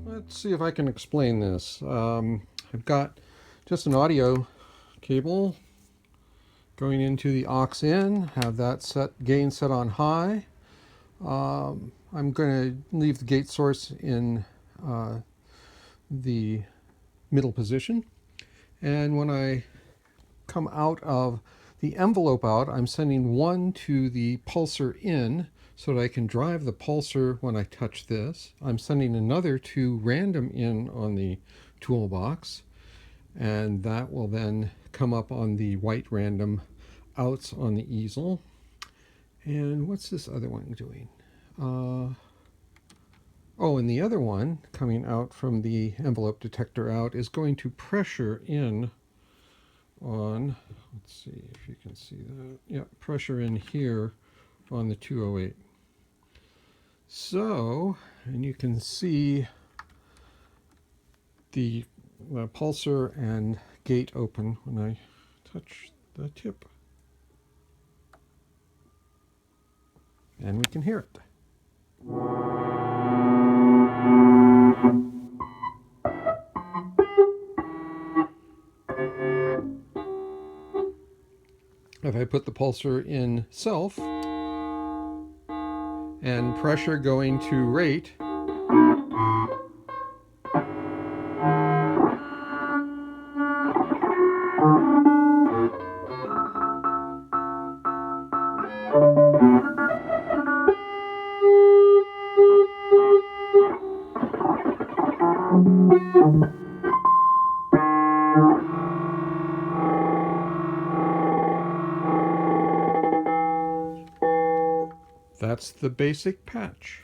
Let's see if I can explain this. I've got just an audio cable going into the aux in, have that gain set on high. I'm going to leave the gate source in the middle position. And when I come out of the envelope out, I'm sending one to the pulsar in so that I can drive the pulsar when I touch this. I'm sending another to random in on the toolbox, and that will then come up on the white random outs on the easel. And what's this other one doing? Oh, and the other one coming out from the envelope detector out is going to pressure in on, let's see if you can see that. Yeah, pressure in here on the 208. So, and you can see the pulsar and gate open when I touch the tip. And we can hear it. If I put the pulsar in self and pressure going to rate, that's the basic patch.